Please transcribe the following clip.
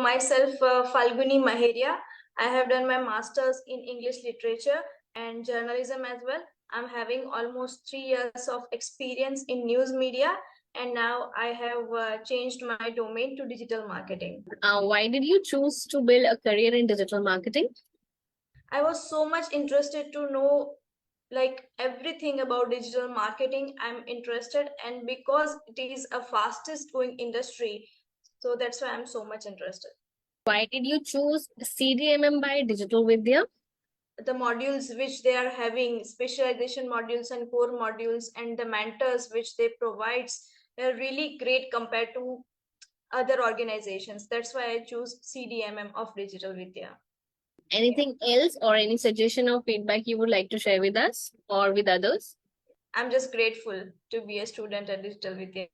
myself, Falguni Maheria. I have done my master's in English literature and journalism as well. I'm having almost 3 years of experience in news media, and now I have changed my domain to digital marketing. Why did you choose to build a career in digital marketing? I was so much interested to know like everything about digital marketing. I'm interested, and because it is a fastest growing industry, so that's why I'm so much interested. Why did you choose CDMM by Digital Vidya? The modules which they are having, specialization modules and core modules, and the mentors which they provides, they're really great compared to other organizations. That's why I choose CDMM of Digital Vidya. Anything else or any suggestion or feedback you would like to share with us or with others? I'm just grateful to be a student at Digital Vidya.